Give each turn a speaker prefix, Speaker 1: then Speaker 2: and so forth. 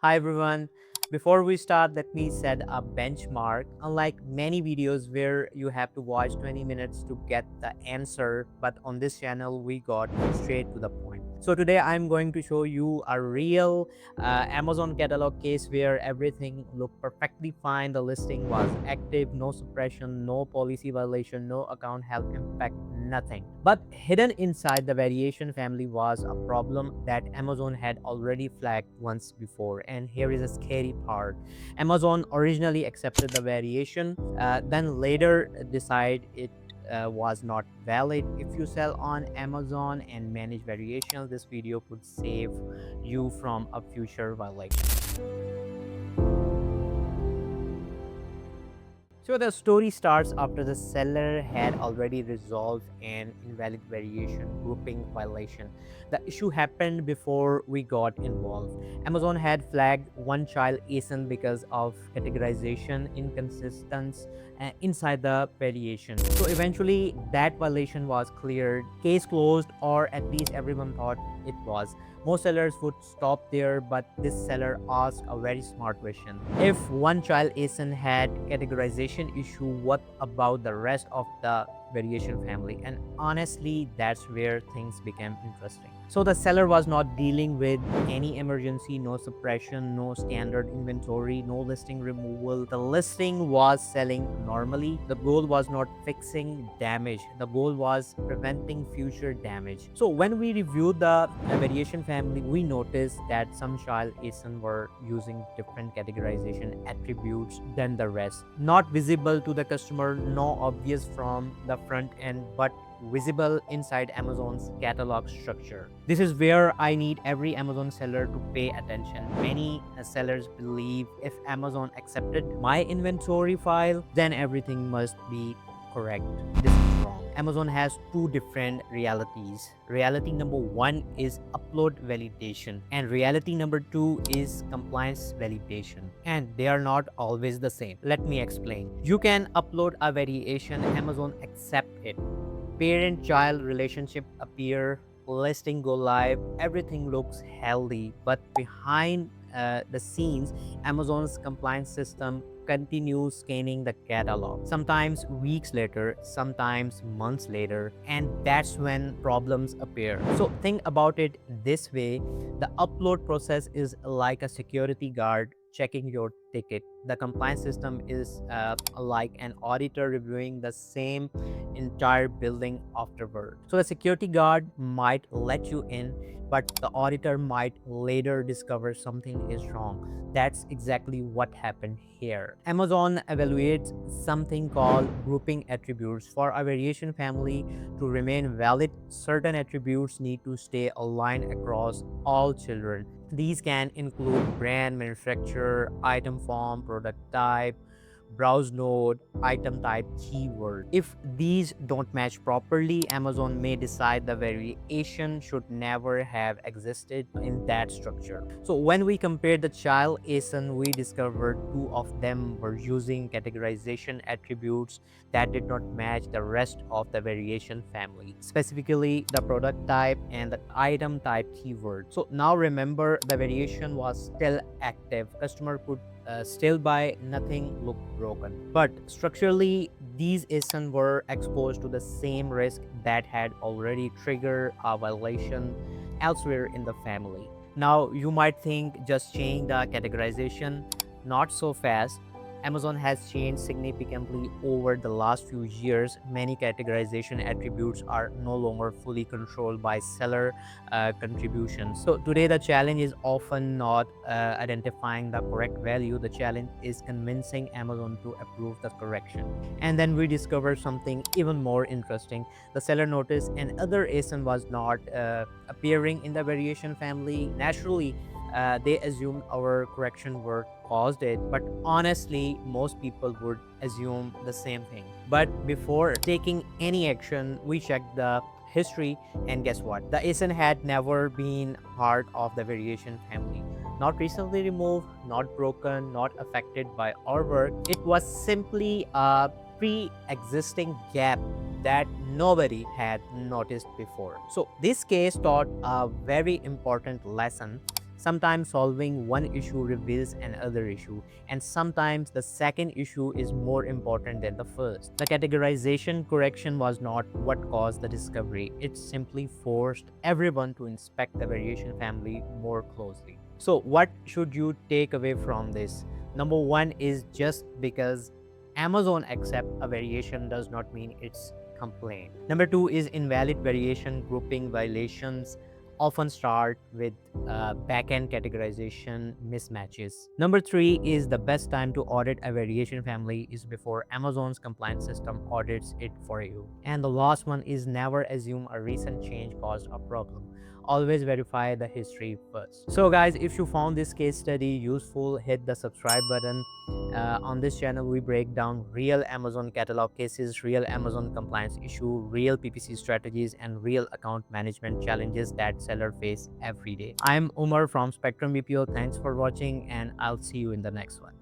Speaker 1: Hi everyone. Before we start, let me set a benchmark. Unlike many videos where you have to watch 20 minutes to get the answer, but on this channel we got straight to the point. So today I'm going to show you a real Amazon catalog case where everything looked perfectly fine. The listing was active, no suppression, no policy violation, no account health impact, nothing. But hidden inside the variation family was a problem that Amazon had already flagged once before. And here is a scary part. Amazon originally accepted the variation, then later decide it was not valid. If you sell on Amazon and manage variation, this video could save you from a future violation. So the story starts after the seller had already resolved an invalid variation grouping violation. The issue happened before we got involved. Amazon had flagged one child ASIN because of categorization inconsistency inside the variation. So eventually that violation was cleared, case closed, or at least everyone thought it was. Most sellers would stop there, but this seller asked a very smart question. If one child ASIN had categorization issue, what about the rest of the variation family? And honestly, that's where things became interesting. So the seller was not dealing with any emergency, no suppression, no standard inventory, no listing removal. The listing was selling normally. The goal was not fixing damage. The goal was preventing future damage. So when we reviewed the variation family, we noticed that some child ASIN were using different categorization attributes than the rest. Not visible to the customer, no obvious from the front end, but visible inside Amazon's catalog structure. This is where I need every Amazon seller to pay attention. Many sellers believe if Amazon accepted my inventory file, then everything must be correct. This is wrong. Amazon has two different realities. Reality number one is upload validation, and reality number two is compliance validation. And they are not always the same. Let me explain. You can upload a variation, Amazon accept it. Parent-child relationship appear, listing go live, everything looks healthy, but behind the scenes, Amazon's compliance system continues scanning the catalog, sometimes weeks later, sometimes months later, and that's when problems appear. So think about it this way: the upload process is like a security guard checking your ticket. The compliance system is like an auditor reviewing the same entire building afterward. So the security guard might let you in, but the auditor might later discover something is wrong. That's exactly what happened here. Amazon evaluates something called grouping attributes. For a variation family to remain valid, certain attributes need to stay aligned across all children. These can include brand, manufacturer, item form, product type, browse node, item type, keyword. If these don't match properly, Amazon may decide the variation should never have existed in that structure. So when we compared the child ASIN, we discovered two of them were using categorization attributes that did not match the rest of the variation family, specifically the product type and the item type keyword. So now remember, the variation was still active. Customer could still buy, nothing looked broken. But structurally, these ASIN were exposed to the same risk that had already triggered a violation elsewhere in the family. Now, you might think just change the categorization. Not so fast. Amazon has changed significantly over the last few years. Many categorization attributes are no longer fully controlled by seller contributions. So today the challenge is often not identifying the correct value. The challenge is convincing Amazon to approve the correction. And then we discover something even more interesting. The seller noticed another ASIN was not appearing in the variation family. Naturally, they assumed our correction word caused it, but honestly, most people would assume the same thing. But before taking any action, we checked the history, and guess what? The ASIN had never been part of the variation family. Not recently removed, not broken, not affected by our work. It was simply a pre-existing gap that nobody had noticed before. So this case taught a very important lesson. Sometimes solving one issue reveals another issue, and sometimes the second issue is more important than the first. The categorization correction was not what caused the discovery, it simply forced everyone to inspect the variation family more closely. So, what should you take away from this? Number one is just because Amazon accept a variation does not mean it's complaint. Number two is invalid variation grouping violations often start with backend categorization mismatches. Number three is the best time to audit a variation family is before Amazon's compliance system audits it for you. And the last one is never assume a recent change caused a problem. Always verify the history first. So guys, if you found this case study useful, hit the subscribe button. On this channel, we break down real Amazon catalog cases, real Amazon compliance issue, real PPC strategies, and real account management challenges that sellers face every day. I'm Umar from Spectrum BPO. Thanks for watching, and I'll see you in the next one.